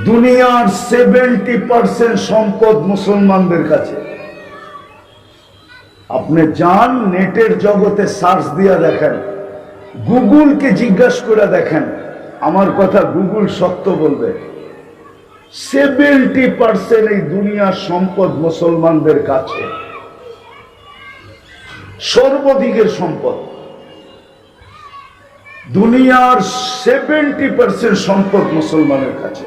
দুনিয়ার 70% সম্পদ মুসলমানদের কাছে। আপনি যান নেটের জগতে সার্চ দিয়া দেখেন, গুগলকে জিজ্ঞাসা করে দেখেন, আমার কথা গুগল সত্য বলবে। 70% এই দুনিয়ার সম্পদ মুসলমানদের কাছে, সর্বদিকের সম্পদ। দুনিয়ার 70% সম্পদ মুসলমানের কাছে।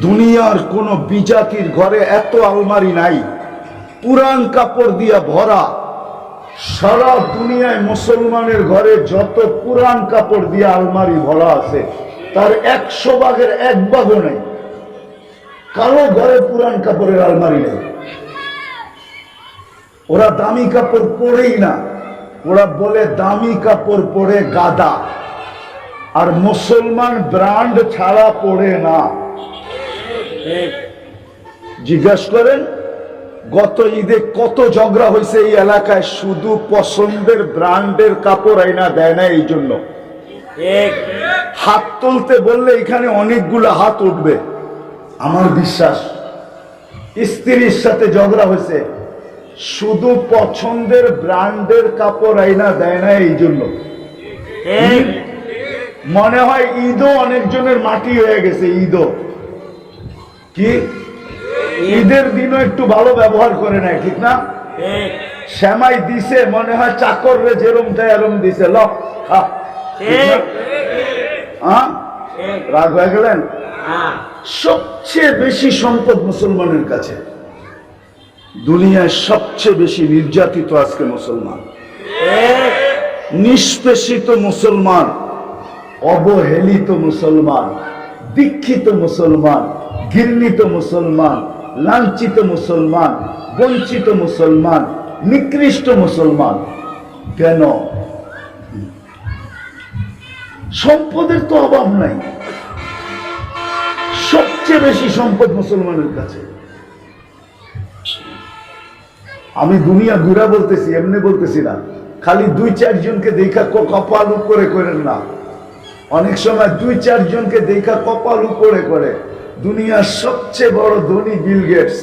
দুনিয়ার কোন বিজাতির ঘরে এত আলমারি নাই, পুরান কাপড় দিয়া ভরা। সারা দুনিয়ায় মুসলমানের ঘরে যত পুরান কাপড় দিয়া আলমারি ভরা আছে, তার 100 ভাগের 1 ভাগও নেই। কারো ঘরে পুরান কাপড়ের আলমারি নেই। ওরা দামি কাপড় পরেই না, ওরা বলে দামি কাপড় পরে গাদা। আর মুসলমান ব্র্যান্ড ছাড়া পরে না। জিজ্ঞাসা করেন গত ঈদে কত ঝগড়া হয়েছে এই এলাকায়, শুধু পছন্দের ব্র্যান্ডের কাপড় আইনা দেয় না। এই জন্য হাত তুলতে বললে এখানে অনেকগুলো হাত উঠবে। আমার বিশ্বাস স্ত্রীর সাথে ঝগড়া হয়েছে, শুধু পছন্দের ব্র্যান্ডের কাপড় আইনা দেয় না। এই জন্য মনে হয় ঈদও অনেকজনের মাটি হয়ে গেছে। ঈদও কি ঈদের দিনও একটু ভালো ব্যবহার করে নাই, ঠিক না? শ্যামাই দিছে, মনে হয় চাকর রে যেরম দেয় এরম দিছে। রাগ হয়ে গেলেন? সবচেয়ে বেশি সম্পদ মুসলমানের কাছে। দুনিয়ায় সবচেয়ে বেশি নির্যাতিত আজকে মুসলমান, নিষ্পেষিত মুসলমান, অবহেলিত মুসলমান, দীক্ষিত মুসলমান, ঘৃণিত মুসলমান, লাঞ্ছিত মুসলমান, বঞ্চিত মুসলমান, নিকৃষ্ট মুসলমান। কেন? সম্পদের তো অভাব নাই, সবচেয়ে বেশি সম্পদ মুসলমানের কাছে। আমি দুনিয়া ঘুরা বলতেছি, এমনি বলতেছি না। খালি 2-4 জনকে দেখা কপাল উপরে করেন না। অনেক সময় 2-4 জনকে দেখা কপাল উপরে করে। দুনিয়ার সবচেয়ে বড় ধনী বিল গেটস,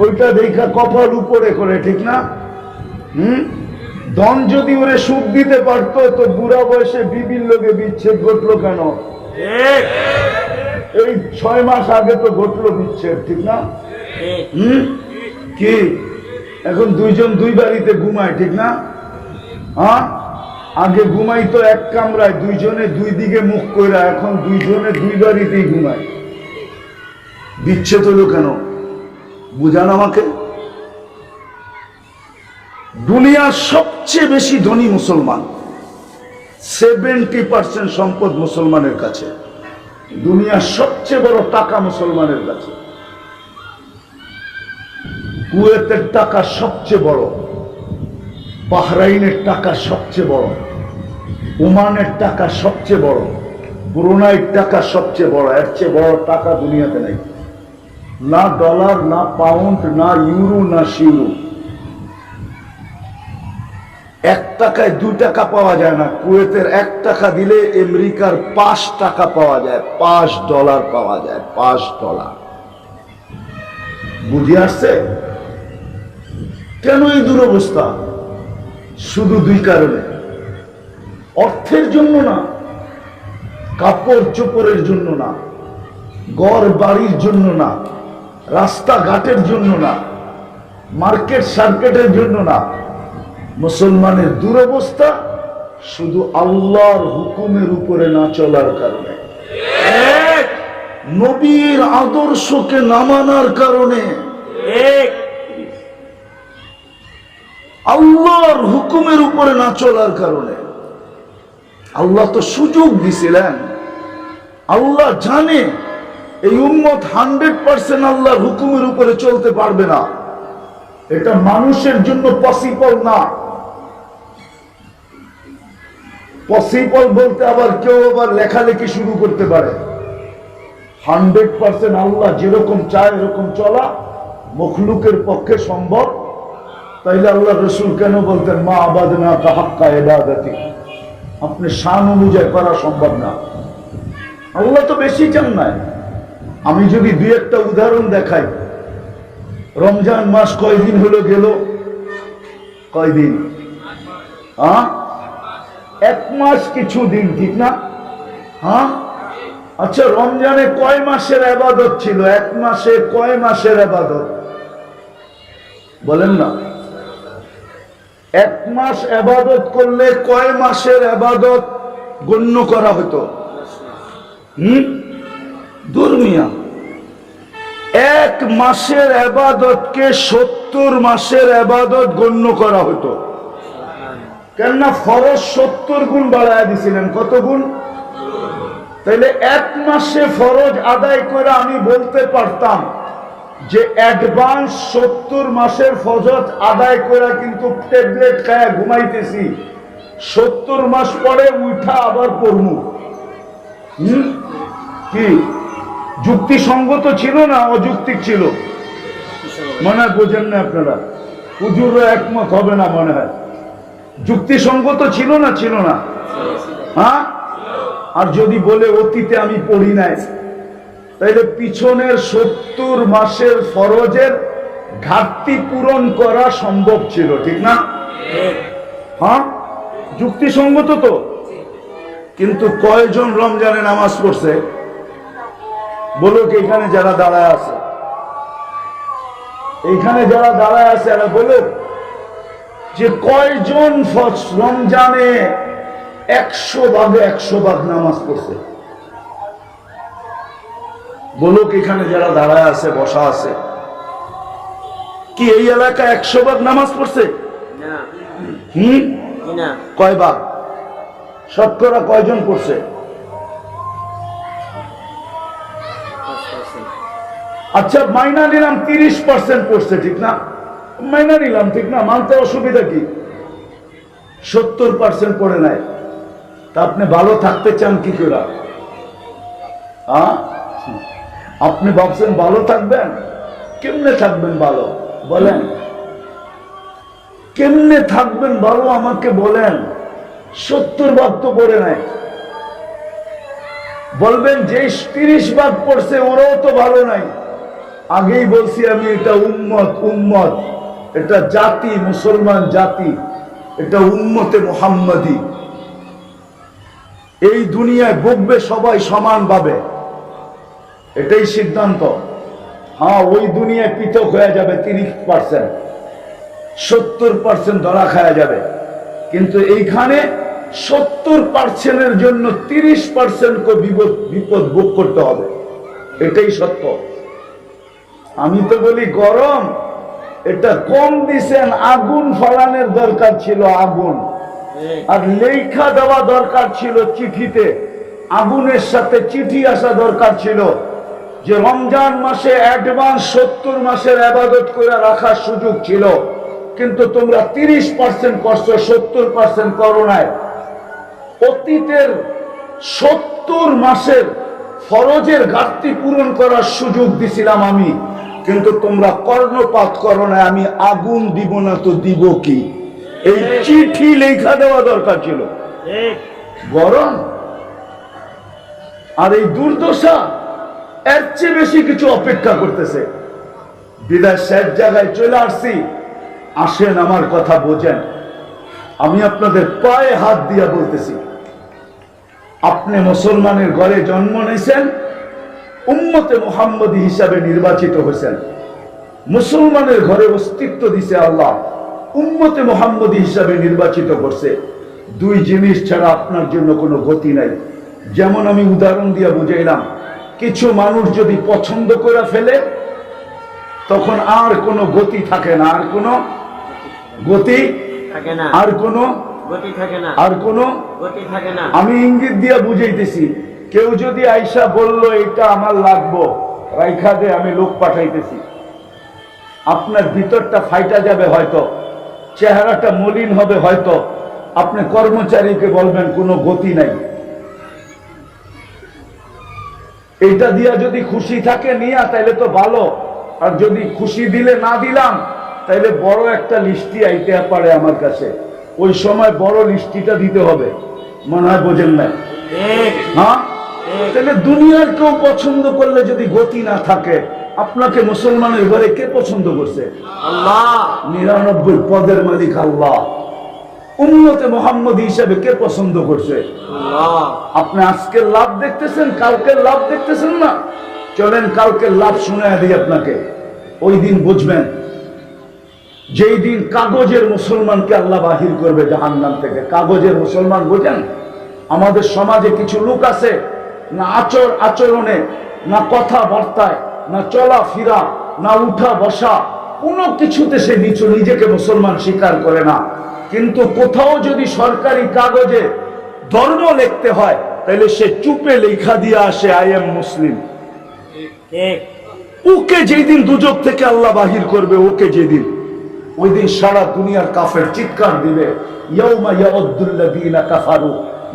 ওইটা দেখা কপাল উপরে করে, ঠিক না? ধন যদি ওরে সুখ দিতে পারতো তো বুড়া বয়সে বিবির লোকে বিচ্ছেদ ঘটলো কেন? এই 6 মাস আগে তো ঘটলো বিচ্ছেদ, ঠিক না? কি এখন 2 জন 2 বাড়িতে ঘুমায়, ঠিক না? আগে ঘুমাইতো এক কামরায়, 2 জনে 2 দিকে মুখ কইরা, এখন 2 জনে 2 বাড়িতেই ঘুমায়। বিচ্ছেদ হলো কেন? বুঝান আমাকে। দুনিয়ার সবচেয়ে বেশি ধনী মুসলমান, 70% সম্পদ মুসলমানের কাছে। দুনিয়ার সবচেয়ে বড় টাকা মুসলমানের কাছে। কুয়েতের টাকা সবচেয়ে বড়, বাহরাইনের টাকা সবচেয়ে বড়, ওমানের টাকা সবচেয়ে বড়, ব্রুনাইয়ের টাকা সবচেয়ে বড়। এর চেয়ে বড় টাকা দুনিয়াতে নাই। না ডলার, না পাউন্ড, না ইউরো, না সিউরো। 1 টাকায় 2 টাকা পাওয়া যায় না। কুয়েতের 1 টাকা দিলে আমেরিকার 5 টাকা পাওয়া যায়, $5 পাওয়া যায়, $5। বুঝে আসছে কেন এই দুরবস্থা? শুধু 2 কারণে। অর্থের জন্য না, কাপড় চোপড়ের জন্য না, ঘর বাড়ির জন্য না, রাস্তাঘাটের জন্য না, মার্কেট সার্কেটের জন্য না। মুসলমানের দুরবস্থা শুধু আল্লাহর হুকুমের উপরে না চলার কারণে, নবীর আদর্শকে না মানার কারণে, আল্লাহর হুকুমের উপরে না চলার কারণে। আল্লাহ তো সুযোগ দিছিলেন। আল্লাহ জানে এই উম্মত 100% আল্লাহর হুকুমের উপরে চলতে পারবে না। এটা মানুষের জন্য পসিবল না। পসিবল বলতে আবার কেউ আবার লেখালেখি শুরু করতে পারে। 100% আল্লাহ যেরকম চায় এরকম চলা মখলুকের পক্ষে সম্ভব। তাইলে আল্লাহ রসুল কেন বলতেন মা আবাদনা কা হাক্কা ইবাদাতি? আপনি শান অনুযায়ী করা সম্ভব না। আল্লাহ তো বেশি চান না। আমি যদি দুই একটা উদাহরণ দেখাই, রমজান মাস কয়দিন হলো গেল? কয়দিন? হ্যাঁ, 1 মাস কিছু দিন, ঠিক না? হ্যাঁ, আচ্ছা, রমজানে কয় মাসের ইবাদত ছিল? 1 মাসে কয় মাসের ইবাদত বলেন না? 1 মাস ইবাদত করলে কয় মাসের ইবাদত গণ্য করা হতো? দুর্মিয়া 1 মাসের ইবাদতকে 70 মাসের ইবাদত গণ্য করা হতো। কেননা ফরজ 70 গুণ বাড়ায় দিছিলেন। কত গুণ? তাইলে 1 মাসে ফরজ আদায় করে আমি বলতে পারতাম যে অ্যাডভান্স 70 মাসের ফরজ আদায় করে কিন্তু ট্যাবলেট খায়া ঘুমাইতেছি, 70 মাস পরে উঠা আবার পড়মু। কি যুক্তিসঙ্গত ছিল না অযৌক্তিক ছিল? মনে হয় বোঝেন না আপনারা, হুজুররা একমত হবে না মনে হয়। যুক্তিসঙ্গত ছিল না? ছিল না? হ্যাঁ। আর যদি বলে অতীতে আমি পড়ি নাই, তাইলে পিছনের 70 মাসের ফরজের ঘাটতি পূরণ করা সম্ভব ছিল, ঠিক না? হ্যাঁ, যুক্তিসঙ্গত তো। কিন্তু কয়জন রমজানে নামাজ পড়ছে বলুক? এখানে যারা দাঁড়ায় আছে, এইখানে যারা দাঁড়ায় আছে এরা বলুক যে কয়জন রমজানে 100 ভাগে 100 ভাগ নামাজ পড়ছে? বলুক এখানে যারা দাঁড়ায় আছে, বসা আছে, কি এই এলাকায় 100 ভাগ নামাজ পড়ছে? কয় ভাগ? শতকরা কয়জন পড়ছে? আচ্ছা, মাইনা নিলাম 30% পড়ছে, ঠিক না? মাইনা নিলাম, ঠিক না? মানতে অসুবিধা কি? 70% পড়ে নাই। তা আপনি ভালো থাকতে চান কি করে? আপনি ভাবছেন ভালো থাকবেন? কেমনে থাকবেন ভালো বলেন? কেমনে থাকবেন ভালো আমাকে বলেন? 70 ভাগ তো পড়ে নাই। বলবেন যে 30 ভাগ পড়ছে ওরাও তো ভালো নাই। আগেই বলছি আমি, এটা উম্মত, এটা জাতি, মুসলমান জাতি, এটা উম্মতে মুহাম্মাদি। এই দুনিয়ায় ভুগবে সবাই সমানভাবে, এটাই সিদ্ধান্ত। হ্যাঁ, ওই দুনিয়ায় পৃথক হয়ে যাবে 30%, 70% ধরা খাওয়া যাবে। কিন্তু এইখানে 70%-এর জন্য 30%কে বিপদ ভোগ করতে হবে, এটাই সত্য। আমি তো বলি গরম, এটা কম দিছেন, আগুন ফলানোর দরকার ছিল, আগুন। আর লেখা দেওয়া দরকার ছিল চিঠিতে, আগুনের সাথে চিঠি আসা দরকার ছিল যে রমজান মাসে অ্যাডভান্স 70 মাসের ইবাদত করে রাখার সুযোগ ছিল, কিন্তু তোমরা 30% করছো, 70% করো নাই। অতীতের 70 মাসের ফরজের ঘাটতি পূরণ করার সুযোগ দিছিলাম আমি, কিন্তু তোমরা কর্ণপাত করো না। আমি আগুন দিব না তো দিব কি? এই চিঠি লেখা দেওয়া দরকার ছিল। গরম আর এই দুর্দশা এর চেয়ে বেশি কিছু অপেক্ষা করতেছে। বিদায় শেষ জায়গায় চলে আসছি। আসেন আমার কথা বোঝেন। আমি আপনাদের পায়ে হাত দিয়া বলতেছি, আপনি মুসলমানের ঘরে জন্ম নিয়েছেন, উম্মতে মুহাম্মদী হিসাবে নির্বাচিত হয়েছেন, মুসলমানের ঘরে অস্তিত্ব দিছে আল্লাহ, উম্মতে মুহাম্মদী হিসাবে নির্বাচিত করছে। 2 জিনিস ছাড়া আপনার জন্য কোনো গতি নাই। যেমন আমি উদাহরণ দিয়ে বুঝাইলাম, কিছু মানুষ যদি পছন্দ করে ফেলে তখন আর কোনো গতি থাকে না, আর কোনো গতি থাকে না, আর কোনো গতি থাকে না, আর কোনো গতি থাকে না। আমি ইঙ্গিত দিয়ে বুঝাইতেছি, কেউ যদি আইসা বলল এটা আমার লাগবো, রাইখা দে, আমি লোক পাঠাইতেছি, আপনার ভিতরটা ফাইটা যাবে, হয়তো চেহারাটা মলিন হবে, হয়তো আপনি কর্মচারীকে বলবেন কোনো গতি নাই। এটা দিয়া যদি খুশি থাকে নিয়া তাইলে তো ভালো, আর যদি খুশি দিলে না দিলাম তাইলে বড় একটা লিস্টি আইতে পারে আমার কাছে, ওই সময় বড় লিস্টিটা দিতে হবে। মনে হয় বোঝেন না? হ্যাঁ, তাহলে দুনিয়ার কেউ পছন্দ করলে যদি গতি না থাকে, আপনাকে মুসলমানের ঘরে কে পছন্দ করছে? আল্লাহ। 99 পদের মালিক আল্লাহ। উম্মতে মুহাম্মদী হিসেবে কে পছন্দ করছে? আল্লাহ। আপনি আজকের লাভ দেখতেছেন, কালকের লাভ দেখতেছেন না। চলেন কালকের লাভ শুনে দিই আপনাকে। ওই দিন বুঝবেন, যেই দিন কাগজের মুসলমানকে আল্লাহ বাহির করবে জাহান্নাম থেকে। কাগজের মুসলমান বুঝেন? আমাদের সমাজে কিছু লোক আছে, না আচরণে, না কথাবার্তায়, না চলাফেরা, না উঠা বসা, কোনো কিছুতে সে নিজেকে মুসলমান স্বীকার করে না। কিন্তু কোথাও যদি সরকারি কাগজে ধর্ম লিখতে হয়, তাহলে সে চুপে লেখা দিয়ে আসে আই এম মুসলিম। ওকে যেদিন দুজক থেকে আল্লাহ বাহির করবে, ওকে যেদিন, ওই দিন সারা দুনিয়ার কাফের চিৎকার দিবে, ইয়াউমা ইয়াউদ্দুল্লাযীনা কাফারু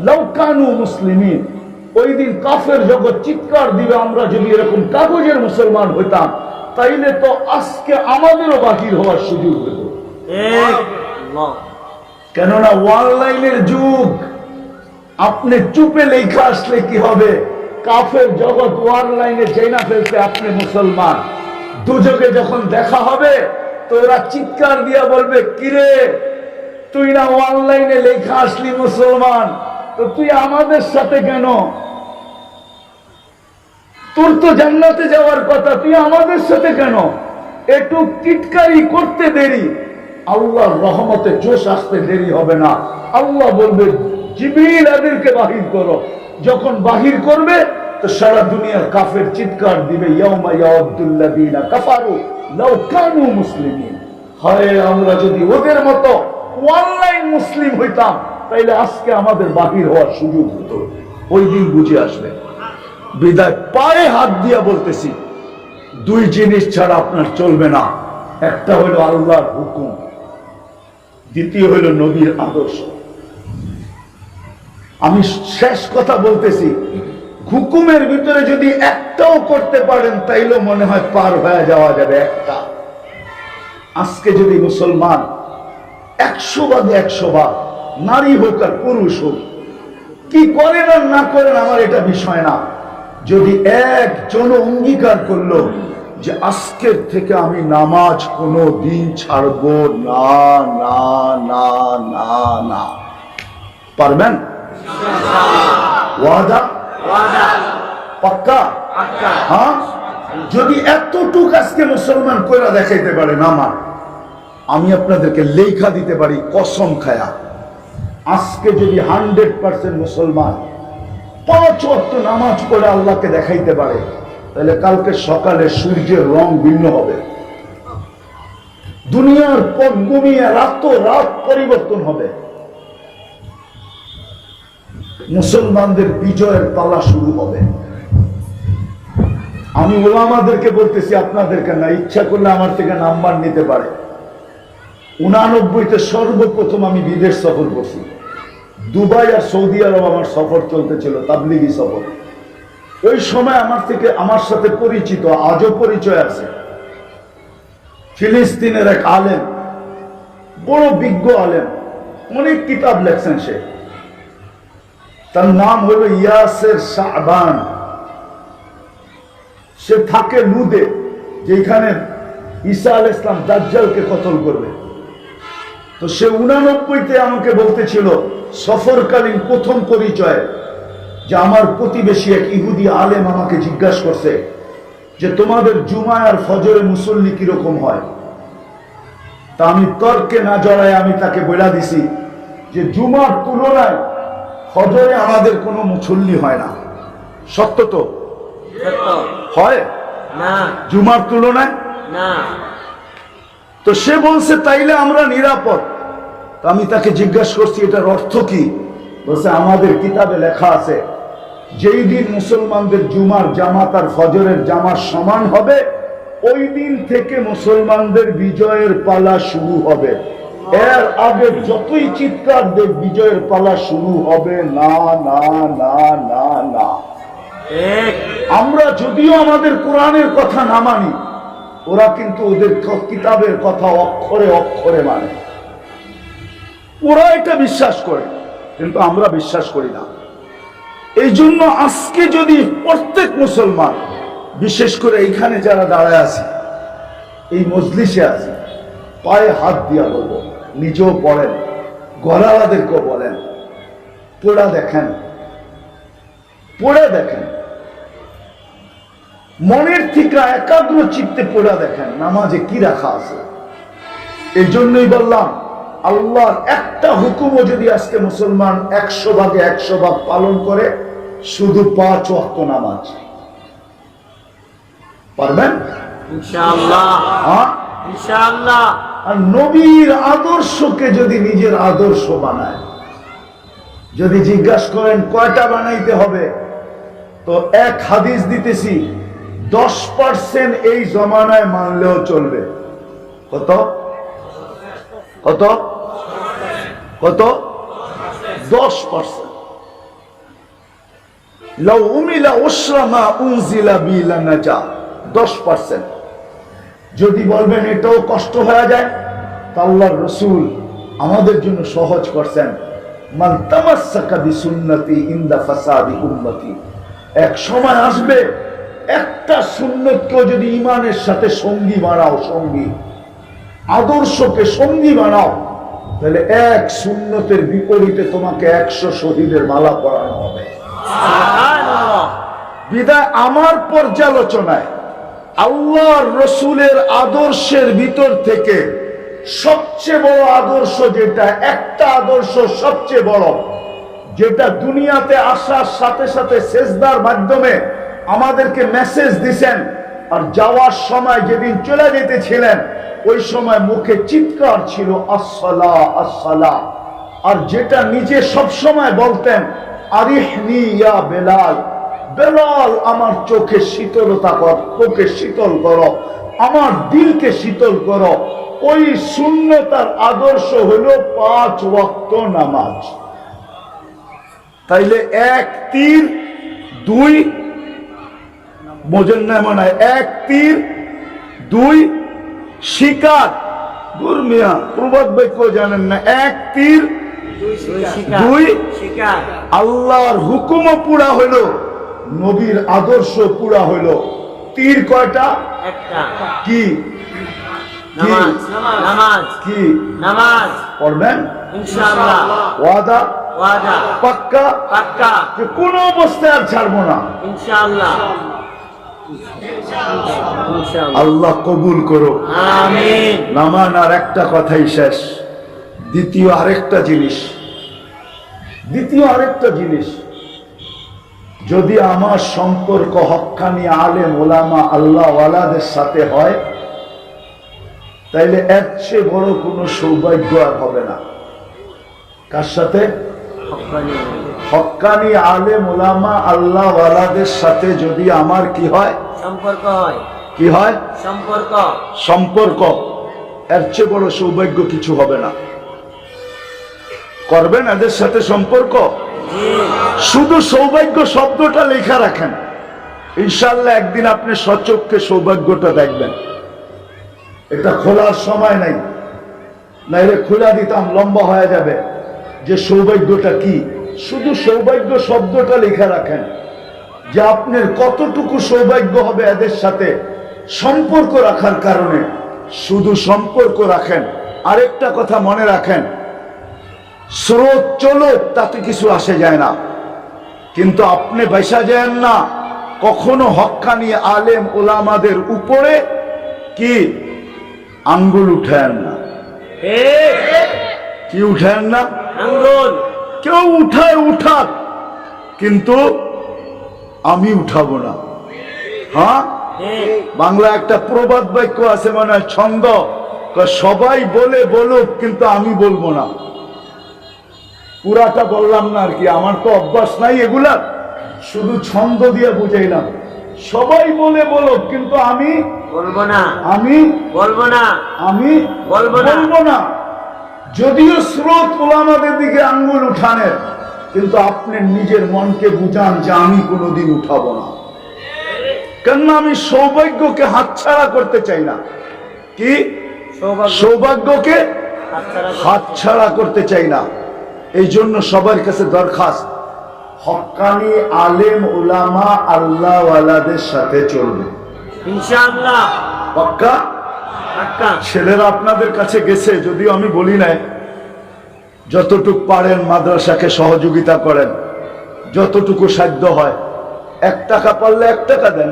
লাউ কানু মুসলিমিন। ওই দিন কাফের জগৎ চিৎকার দিবে, আমরা যদি এরকম কাগজের মুসলমান হইতাম, তাইলে তো আজকে আমাদেরও বাহির হওয়ার সুযোগ হতো। কেননা অনলাইনের যুগ। আপনি চুপে লেখা আসলে কি হবে? কাফের জগৎ অনলাইনে চেনা ফেলতে আপনি মুসলমান। দুজকে যখন দেখা হবে, তো ওরা চিৎকার দিয়া বলবে, কিরে তুই না অনলাইনে লেখা আসলি মুসলমান, তো তুই আমাদের সাথে কেন? তোর তো জান্নাতে যাওয়ার কথা, তুই আমাদের সাথে কেন? একটু টিটকারি করতে দেরি, আল্লাহর রহমতে জোশ আসতে দেরি হবে না। আল্লাহ বলবে, জিবরিল এদেরকে বাহির করো। যখন বাহির করবে, তো সারা দুনিয়ার কাফের চিৎকার দিবে, ইয়াউমা ইয়াউদ্দুল্লাযীনা কাফারু লাউ কানু মুসলিমিন। হয় আমরা যদি ওদের মতো অনলাইন মুসলিম হইতাম, তাইলে আজকে আমাদের বাহির হওয়ার সুযোগ হতো। ওই দিন বুঝে আসবে। বিদায় পায়ে হাত দিয়া বলতেছি, দুই জিনিস ছাড়া আপনার চলবে না। একটা হলো আল্লাহর হুকুম, দ্বিতীয় হলো নবীর আদর্শ। আমি শেষ কথা বলতেছি, হুকুমের ভিতরে যদি একটাও করতে পারেন, তাইলে মনে হয় পার হয়ে যাওয়া যাবে একটা। আজকে যদি মুসলমান 100 ভাগে 100 ভাগ, নারী হোক আর পুরুষ হোক, কি করেন আর না করেন আমার এটা বিষয় না, যদি একজন অঙ্গীকার করলো যে আজকের থেকে আমি নামাজ কোনো দিন ছাড়বো না না না না না, পারবেন? ওয়াদা? পাক্কা? হ্যাঁ। যদি এতটুক আজকে মুসলমান কইরা দেখাইতে পারে নামাজ, আমি আপনাদেরকে লেখা দিতে পারি কসম খায়া, আজকে যদি 100% মুসলমান 5 ওয়াক্ত নামাজ পড়ে আল্লাহকে দেখাইতে পারে, তাহলে কালকে সকালে সূর্যের রং ভিন্ন হবে, দুনিয়ার পটভূমিয়ে রাত পরিবর্তন হবে, মুসলমানদের বিজয়ের পালা শুরু হবে। আমি ওলামাদেরকে বলতেছি, আপনাদেরকে না, ইচ্ছা করলে আমার থেকে নাম্বার নিতে পারে। 89-তে সর্বপ্রথম আমি বিদেশ সফর করছি, দুবাই আর সৌদি আরব আমার সফর চলতেছিল, তাবলিগি সফর। ওই সময় আমার সাথে পরিচিত, আজও পরিচয় আছে, ফিলিস্তিনের এক আলেম, বড় বিজ্ঞ আলেম, অনেক কিতাব লেখছেন সে। তার নাম হলো ইয়াসের শাবান। সে থাকে লুদে, যেখানে ঈসা আলাইহিস সালাম দাজ্জালকে কতল করবে। তো সে 89-তে আমাকে বলতেছিল, সফরকালীন প্রথম পরিচয়, যে আমার প্রতিবেশী এক ইহুদি আলেম আমাকে জিজ্ঞাসা করছে যে তোমাদের জুমায় আর ফজরে মুসল্লি কিরকম হয়। তা আমি তর্কে না জড়ায় আমি তাকে বলে দিছি যে জুমার তুলনায় ফজরে আমাদের কোনো মুসল্লি হয় না। সত্য তো? হয় না জুমার তুলনায় না। তো সে বলছে তাইলে আমরা নিরাপদ। তো আমি তাকে জিজ্ঞাসা করছি এটার অর্থ কি? বলছে আমাদের কিতাবে লেখা আছে যেই দিন মুসলমানদের জুমার জামাত আর ফজরের জামাত সমান হবে, ওই দিন থেকে মুসলমানদের বিজয়ের পালা শুরু হবে। এর আগে যতই চিৎকার দেব, বিজয়ের পালা শুরু হবে না না না না না। আমরা যদিও আমাদের কোরআনের কথা না মানি, ওরা কিন্তু ওদের কিতাবের কথা অক্ষরে অক্ষরে মানে। ওরা এটা বিশ্বাস করে, কিন্তু আমরা বিশ্বাস করি না। এই জন্য আজকে যদি প্রত্যেক মুসলমান, বিশেষ করে এইখানে যারা দাঁড়ায় আছে, এই মজলিসে আছে, পায়ে হাত দিয়া বলবো, নিজেও পড়েন, ঘরালাদেরকেও বলেন, পড়া দেখেন, পড়ে দেখেন, মনের থেকে একাগ্র চিত্তে পড়া দেখেন নামাজে কি রাখা আছে। এই জন্যই বললাম, আল্লাহর একটা হুকুমও যদি আজকে মুসলমান 100 ভাগে 100 ভাগ পালন করে, শুধু 5 ওয়াক্ত নামাজ, পারবেন ইনশাআল্লাহ? হ্যাঁ ইনশাআল্লাহ। আর নবীর আদর্শকে যদি নিজের আদর্শ বানায়, যদি জিজ্ঞাসা করেন কয়টা বানাইতে হবে, তো এক হাদিস দিতেছি, 10% এই জমানায় মানলেও চলবে। কত কত কত? 10%। লাউ উমিলা উশরা মা উনজিলা বি লানাজা, 10%। যদি বলবেন এটাও কষ্ট হয়ে যায়, তা আল্লাহর রাসূল আমাদের জন্য সহজ করছেন, মান তামাসসাকা বিসুন্নতি ইনদা ফাসাদি উম্মতি। এক সময় আসবে, একটা সুন্নতকেও যদি ঈমানের সাথে সঙ্গী বানাও, সঙ্গী আদর্শকে সঙ্গী বানাও, তাহলে এক সুন্নতের বিপরীতে তোমাকে 100 শহীদের মালা পরানো হবে। সুবহানাল্লাহ। বিদায় আমার পর্যালোচনায় আল্লাহর রসুলের আদর্শের ভিতর থেকে সবচেয়ে বড় আদর্শ যেটা, একটা আদর্শ সবচেয়ে বড়, যেটা দুনিয়াতে আসার সাথে সাথে সেজদার মাধ্যমে আমাদেরকে মেসেজ দিছেন, আর যাওয়ার সময় যেদিন চলে যেতেছিলেন ওই সময় মুখে চিৎকার ছিল আসসালাহ আসসালাহ, আর যেটা নিজে সব সময় বলতেন, আরিহনি ইয়া বেলাল, বেলাল আমার চোখে শীতলতা কর, চোখে শীতল করো, আমার দিলকে শীতল করো। ওই সুন্নতার আদর্শ হলো 5 ওয়াক্ত নামাজ। তাইলে 1 তীর 2 বোঝেন না মনে হয়, 1 তীর 2 শিকার। গুরমিয়া প্রবাদ বাক্য জানেন না, 1 তীর 2 শিকার। আল্লাহর হুকুমও পুরা হইল, নবীর আদর্শ পুরা হইল। তীর কয়টা? একটা। কি নামাজ। নামাজ। কি নামাজ পড়বেন ইনশাআল্লাহ। ওয়াদা? ওয়াদা। পাক্কা? পাক্কা যে কোনো অবস্থায় আর ছাড়বো না। ইনশাআল্লাহ। ইনশাআল্লাহ। আল্লাহ কবুল করো, আমিন। নামান। আর একটা কথাই শেষ, দ্বিতীয় আরেকটা জিনিস, যদি আমার সম্পর্ক হক্কানি আলেম ওলামা আল্লাহ ওয়ালাদের সাথে হয়, তাইলে এর চেয়ে বড় কোনো সৌভাগ্য আর হবে না। কার সাথে? হক্কানি আলেম ওলামা আল্লাহ ওয়ালাদের সাথে যদি আমার কি হয়? সম্পর্ক হয়। কি হয়? সম্পর্ক। এর চেয়ে বড় সৌভাগ্য কিছু হবে না। করবেন এদের সাথে সম্পর্ক? শুধু সৌভাগ্য শব্দটা লেখা রাখেন, ইনশাআল্লাহ একদিন আপনি সচক্ষে সৌভাগ্যটা দেখবেন। এটা খোলার সময় নাই, নাইলে খোলা দিতাম লম্বা হয়ে যাবে। যে সৌভাগ্যটা কি, শুধু সৌভাগ্য শব্দটা লেখা রাখেন, যে আপনার কতটুকু সৌভাগ্য হবে এদের সাথে সম্পর্ক রাখার কারণে। শুধু সম্পর্ক রাখেন। আরেকটা কথা মনে রাখেন, স্রোত চলুক তাতে কিছু আসে যায় না, কিন্তু আপনি বাইসা যান না, কখনো হক্কানি আলেম ওলামাদের উপরে কি আঙ্গুল উঠায়েন না। কি উঠায়েন না? আঙ্গুল। কেউ উঠাক, কিন্তু আমি উঠাবো না। হ্যাঁ, বাংলা একটা প্রবাদ বাক্য আছে, মানে ছন্দ, সবাই বলে বলুক কিন্তু আমি বলবো না। পুরাটা বললাম না আর কি, আমার তো অভ্যাস নাই এগুলার, শুধু ছন্দ দিয়ে বুঝাইলাম। সবাই বলে বলুক কিন্তু আমি বলবো না। আমি বলবো না। আমি বলবো না। বলবো না। যদিও স্রোত ওলামাদের দিকে আঙ্গুল উঠানের, কিন্তু আপনি নিজের মনকে বুঝান যে আমি কোনোদিন উঠাবো না। কেননা আমি সৌভাগ্যকে হাতছাড়া করতে চাই না। কি? সৌভাগ্যকে হাতছাড়া করতে চাই না। এই জন্য সবার কাছে দরখাস্ত, হক্কানি আলেম উলামা আল্লাহওয়ালাদের সাথে চলবে ইনশাআল্লাহ। পাক্কা? পাক্কা। ছেলেরা আপনাদের কাছে গেছে, যদিও আমি বলি নাই, যতটুকু পারেন মাদ্রাসাকে সহযোগিতা করেন, যতটুকু সাধ্য হয়। 1 টাকা পারলে 1 টাকা দেন।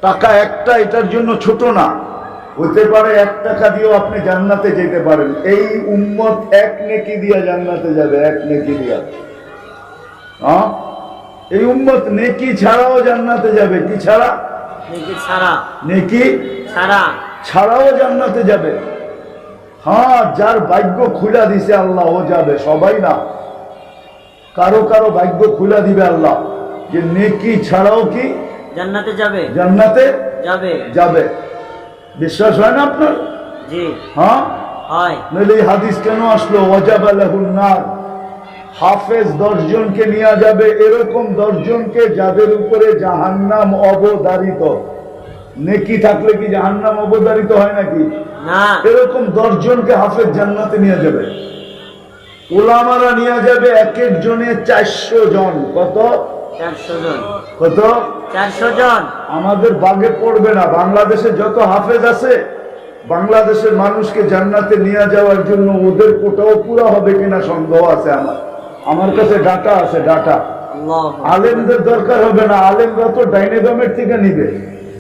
টাকা একটা এটার জন্য ছোট না, হতে পারে 1 টাকা দিয়েও আপনি জান্নাতে যেতে পারেন। এই উম্মত 1 নেকি দিয়া জান্নাতে যাবে, 1 নেকি দিয়া। হ্যাঁ, এই উম্মত নেকি ছাড়াও জান্নাতে যাবে। কি ছাড়া? নেকি ছাড়া। নেকি ছাড়া। ছাড়াও জান্নাতে যাবে। হ্যাঁ, যার ভাগ্য খুলা দিছে আল্লাহ ও যাবে, সবাই না। কারো কারো ভাগ্য খুলা দিবে আল্লাহ, যে নেকি ছাড়াও কি জান্নাতে যাবে। জান্নাতে যাবে। যাবে। বিশ্বাস হয় না আপনার? জি হ্যাঁ, হয়। নইলে এই হাদিস কেন আসলো? ওয়াজাবা লাহুন নার। হাফেজ 10 জনকে নিয়ে যাবে, এরকম 10 জনকে যাদের উপরে জাহান্নাম অবধারিত। নেকি থাকলে কি জাহান্নাম অবধারিত হয় নাকি? না। এরকম 10 জনকে হাফেজ জান্নাতে নিয়ে যাবে। উলামারা নিয়ে যাবে এক এক জনে 400 জন। কত? 400 জন। কত? 400 জন। আমাদের বাগে পড়বে না। বাংলাদেশে যত হাফেজ আছে, বাংলাদেশের মানুষকে জান্নাতে নিয়ে যাওয়ার জন্য ওদের কোটাও পুরো হবে কিনা সন্দেহ আছে আমার কাছে ডাটা আছে, ডাটা। আল্লাহু আকবার। আলেমদের দরকার হবে না, আলেমরা তো ডাইনে বামের থেকে নিবে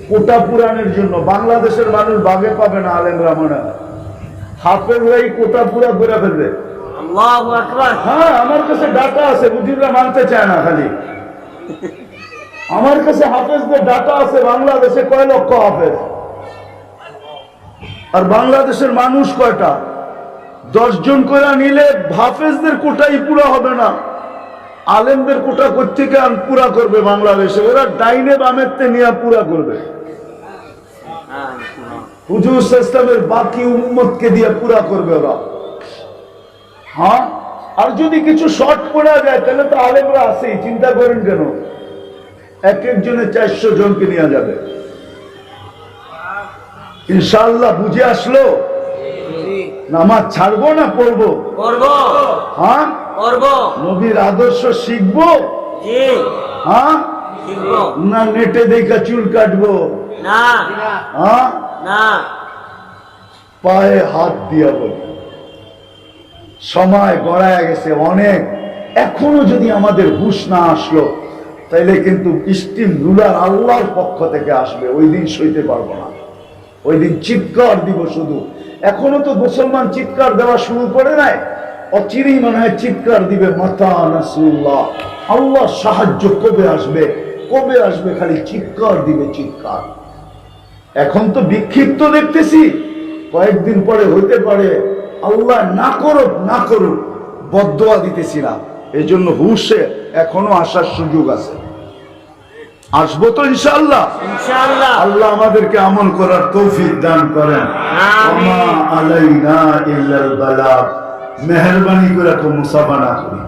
কোটা পুরানের জন্য। বাংলাদেশের মানুষ বাগে পাবে না, আলেমরা মনে হয়। হাফেজরাই কোটা পুরা করে ফেলবে। আল্লাহু আকবার। হ্যাঁ, আমার কাছে ডাটা আছে, মুজিবরা মানতে চায় না। খালি আমার কাছে হাফেজদের ডাটা আছে। বাংলাদেশে কয় লক্ষ হাফেজ, আর বাংলাদেশের মানুষ কয়টা? 10 জন করে নিলে হাফেজদের কোটাই পুরা হবে না। আলেমদের কোটা কোত্থেকে পুরা করবে বাংলাদেশে? ওরা ডাইনে বামেরতে নিয়ে পুরা করবে। হুজুর ইসলামের বাকি উম্মতকে দিয়ে পুরা করবে ওরা। হ্যাঁ, আর যদি কিছু শর্ট পড়া যায় তাহলে তো আলেমরা আছেই, চিন্তা করেন কেন? এক একজনে 400 জনকে নিয়ে যাবে ইনশাআল্লাহ। বুঝে আসলো? নামাজ ছাড়বো না পড়বো? করবো। হ্যাঁ, করবো। নবীর আদর্শ শিখবো? জি হ্যাঁ, শিখবো। না নেটে দেখা চুল কাটবো? না। হ্যাঁ, না। পায়ে হাত দিয়া বলি, সময় গড়ায় গেছে অনেক। এখনো যদি আমাদের হুঁশ না আসলো, তাইলে কিন্তু স্টিম রুলার আল্লাহর পক্ষ থেকে আসবে। ওই দিন সইতে পারবো না, ওই দিন চিৎকার দিব শুধু। এখনো তো মুসলমান চিৎকার দেওয়া শুরু করে নাই, অচিরেই মনে হয় চিৎকার দিবে, মাতা নাসরুল্লাহ, আল্লাহ সাহায্য কবে আসবে, কবে আসবে, খালি চিৎকার দিবে, চিৎকার। এখন তো বিক্ষিপ্ত দেখতেছি, কয়েকদিন পরে হইতে পারে আল্লাহ না করুক না করুক, বদদোয়া দিতেছি না। এই জন্য হুশে এখনো আসার সুযোগ আছে। আসবো তো ইনশাআল্লাহ। ইনশাআল্লাহ। আল্লাহ আমাদেরকে আমল করার তৌফিক দান করেন। আমিন। ওয়া মা আলাইনা ইল্লাল বালাগ। মেহেরবানি করে তো মুসাফা না করি।